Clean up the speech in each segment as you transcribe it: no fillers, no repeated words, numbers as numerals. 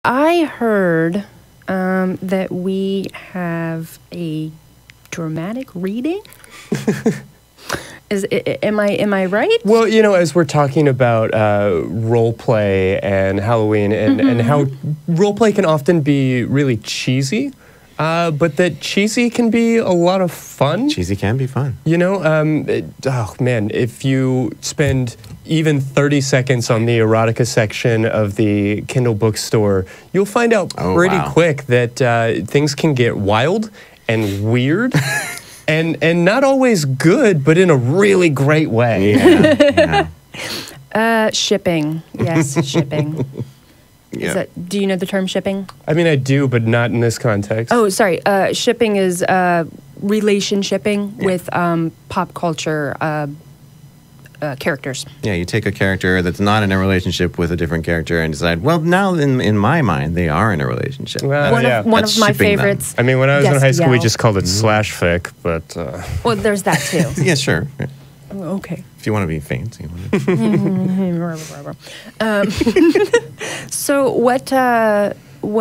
I heard that we have a dramatic reading. Am I right? Well, you know, as we're talking about role play and Halloween and how role play can often be really cheesy, but that cheesy can be a lot of fun. Cheesy can be fun. You know, oh man, if you spend even 30 seconds on the erotica section of the Kindle bookstore, you'll find out pretty quick that things can get wild and weird. And not always good, but in a really great way. Yeah. Shipping. Yes, shipping. Yeah. Do you know the term shipping? I mean, I do, but not in this context. Oh, sorry. Shipping is relation shipping with pop culture characters. Yeah, you take a character that's not in a relationship with a different character and decide, well, now in my mind, they are in a relationship. Well, One That's of my shipping them. favorites. I mean, when I was in high school, we Destiel. just called it slash fic, but... Well, there's that too. Yeah, sure. Okay. If you want to be fancy. So what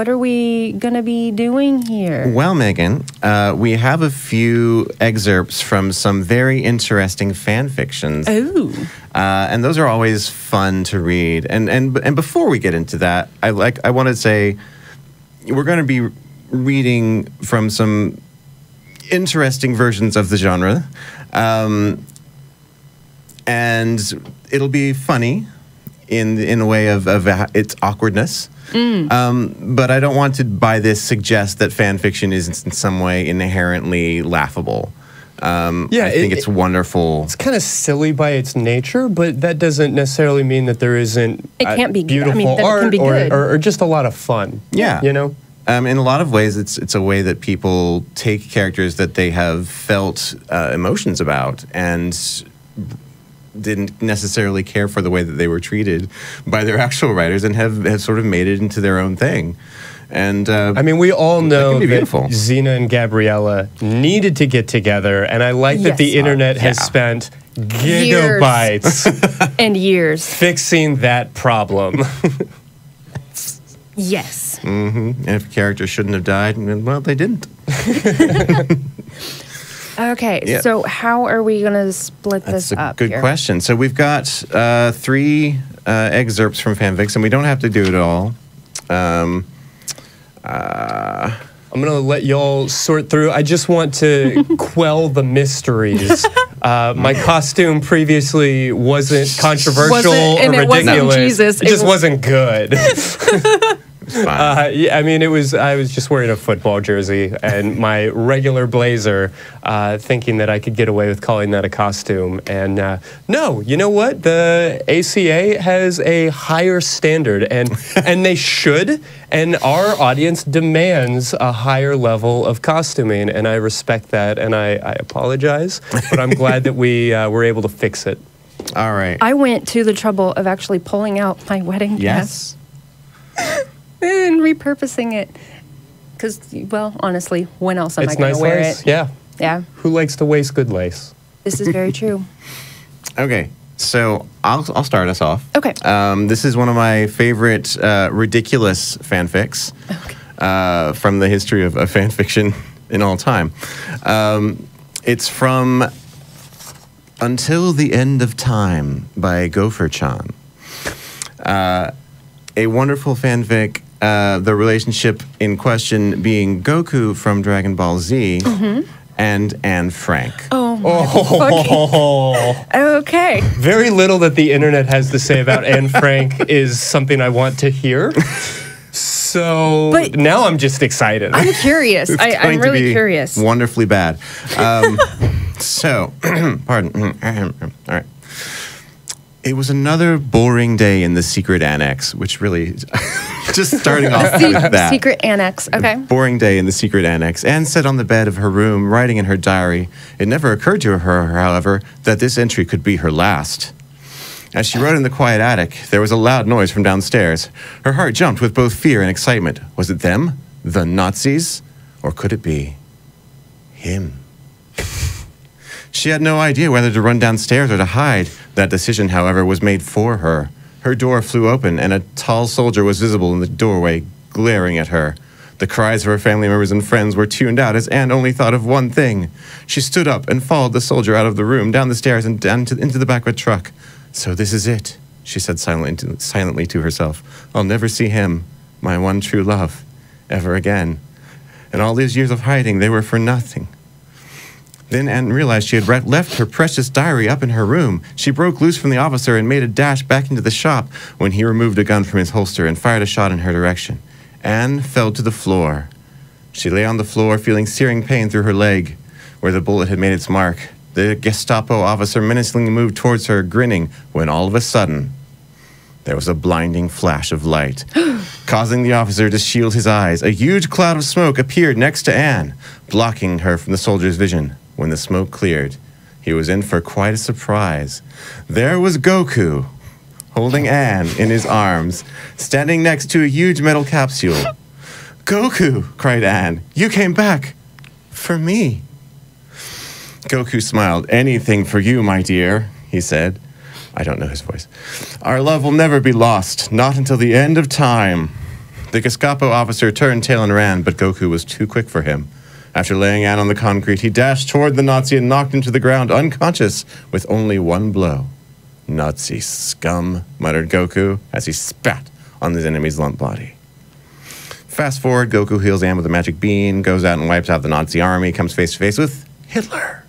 are we going to be doing here? Well, Megan, we have a few excerpts from some very interesting fan fictions. Oh. And those are always fun to read. And before we get into that, I want to say we're going to be reading from some interesting versions of the genre. And it'll be funny in a way of its awkwardness. But I don't want to, by this, suggest that fan fiction is in some way inherently laughable. I think it's wonderful. It's kind of silly by its nature, but that doesn't necessarily mean that there isn't It can't be beautiful I mean, that art it can be good. or just a lot of fun. Yeah. You know? In a lot of ways, it's a way that people take characters that they have felt emotions about and didn't necessarily care for the way that they were treated by their actual writers and have sort of made it into their own thing. And I mean, we all know that beautiful. Xena and Gabriella needed to get together, and I like that the internet has spent gigabytes and years fixing that problem. Yes. And if a character shouldn't have died, well, they didn't. Okay, so how are we going to split this up? That's a good here? question. So we've got 3 excerpts from fanfics, and we don't have to do it all. I'm going to let y'all sort through. I just want to quell the mysteries. My costume previously wasn't controversial or ridiculous. Jesus. It just wasn't good. Fine. I mean, I was just wearing a football jersey and my regular blazer, thinking that I could get away with calling that a costume. And no, you know what? The ACA has a higher standard, and they should. And our audience demands a higher level of costuming, and I respect that, and I apologize. But I'm glad that we were able to fix it. All right. I went to the trouble of actually pulling out my wedding dress. Yes. And repurposing it. Because, well, honestly, when else am I going to nice wear lace. it? Yeah. Yeah. Who likes to waste good lace? This is very true. Okay. So I'll start us off. Okay. This is one of my favorite ridiculous fanfics from the history of fan fiction in all time. It's from Until the End of Time by Gopher-chan. A wonderful fanfic, the relationship in question being Goku from Dragon Ball Z and Anne Frank. Oh, my okay. Very little that the internet has to say about Anne Frank is something I want to hear. So But now I'm just excited. I'm curious. I'm Going to really be curious. Wonderfully bad. So, pardon. All right. It was another boring day in the secret annex, which really, just starting off with that. Secret annex, okay. Boring day in the secret annex. Anne sat on the bed of her room, writing in her diary. It never occurred to her, however, that this entry could be her last. As she wrote in the quiet attic, there was a loud noise from downstairs. Her heart jumped with both fear and excitement. Was it them? The Nazis? Or could it be him? She had no idea whether to run downstairs or to hide. That decision, however, was made for her. Her door flew open, and a tall soldier was visible in the doorway, glaring at her. The cries of her family members and friends were tuned out as Anne only thought of one thing. She stood up and followed the soldier out of the room, down the stairs, and into the back of a truck. So this is it, she said silently to herself. I'll never see him, my one true love, ever again. And all these years of hiding, they were for nothing. Then Anne realized she had left her precious diary up in her room. She broke loose from the officer and made a dash back into the shop when he removed a gun from his holster and fired a shot in her direction. Anne fell to the floor. She lay on the floor, feeling searing pain through her leg, where the bullet had made its mark. The Gestapo officer menacingly moved towards her, grinning, when all of a sudden, there was a blinding flash of light, causing the officer to shield his eyes. A huge cloud of smoke appeared next to Anne, blocking her from the soldier's vision. When the smoke cleared, he was in for quite a surprise. There was Goku, holding Anne in his arms, standing next to a huge metal capsule. Goku, cried Anne, you came back. For me. Goku smiled. Anything for you, my dear, he said. I don't know his voice. Our love will never be lost, not until the end of time. The Gestapo officer turned tail and ran, but Goku was too quick for him. After laying Anne on the concrete, he dashed toward the Nazi and knocked him to the ground unconscious with only one blow. Nazi scum, muttered Goku as he spat on his enemy's lump body. Fast forward, Goku heals Anne with a magic bean, goes out and wipes out the Nazi army, comes face to face with Hitler.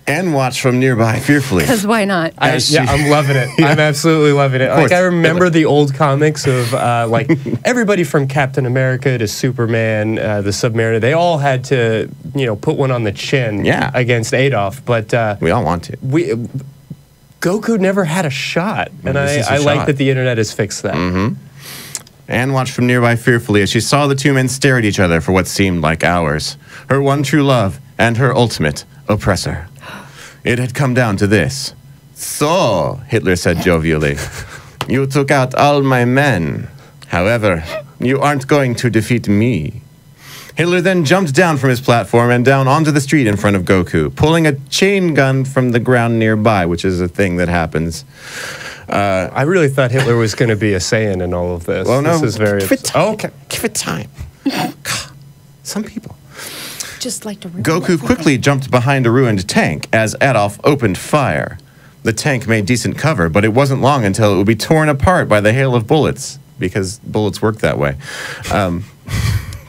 Anne watched from nearby fearfully. Because why not? I'm loving it. I'm absolutely loving it. Like, I remember the old comics of like everybody from Captain America to Superman, the Submariner. They all had to, put one on the chin against Adolf. But we all want to. Goku never had a shot, and I like that the internet has fixed that. Mm-hmm. Anne watched from nearby fearfully as she saw the two men stare at each other for what seemed like hours. Her one true love and her ultimate oppressor. It had come down to this. So, Hitler said jovially, you took out all my men. However, you aren't going to defeat me. Hitler then jumped down from his platform and down onto the street in front of Goku, pulling a chain gun from the ground nearby, which is a thing that happens. I really thought Hitler was going to be a Saiyan in all of this. Well, no, this is very give it time. Oh, okay. Give it time. Some people. Just like to Goku quickly jumped behind a ruined tank as Adolf opened fire. The tank made decent cover, but it wasn't long until it would be torn apart by the hail of bullets, because bullets work that way.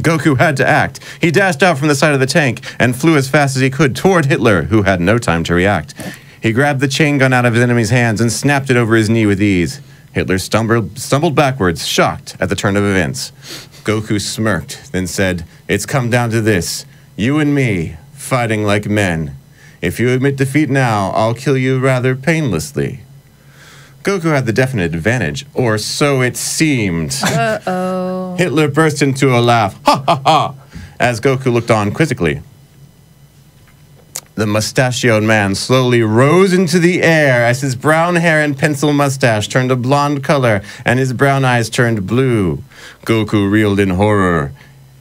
Goku had to act. He dashed out from the side of the tank and flew as fast as he could toward Hitler, who had no time to react. He grabbed the chain gun out of his enemy's hands and snapped it over his knee with ease. Hitler stumbled backwards, shocked at the turn of events. Goku smirked, then said, "It's come down to this. You and me, fighting like men. If you admit defeat now, I'll kill you rather painlessly." Goku had the definite advantage, or so it seemed. Uh-oh. Hitler burst into a laugh, ha ha ha, as Goku looked on quizzically. The mustachioed man slowly rose into the air as his brown hair and pencil mustache turned a blonde color and his brown eyes turned blue. Goku reeled in horror.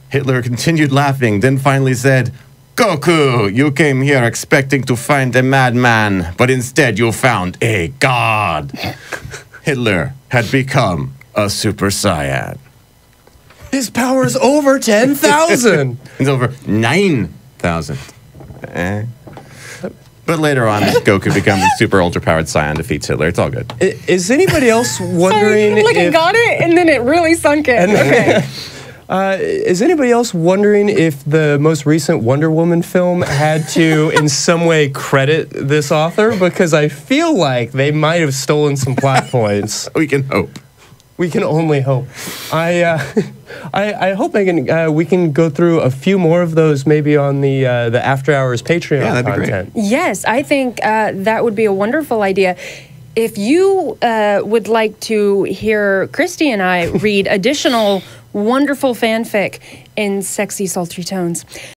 Hitler continued laughing, then finally said, "Goku, you came here expecting to find a madman, but instead you found a god." Hitler had become a Super Saiyan. His power's over 10,000. It's over 9,000. But later on, Goku becomes a super ultra-powered Saiyan, defeats Hitler. It's all good. Is anybody else wondering I got it, and then it really sunk in. Okay. Is anybody else wondering if the most recent Wonder Woman film had to, in some way, credit this author? Because I feel like they might have stolen some plot points. We can hope. We can only hope. I hope we can go through a few more of those, maybe on the After Hours Patreon content. Yes, I think that would be a wonderful idea. If you would like to hear Christy and I read additional wonderful fanfic in sexy, sultry tones,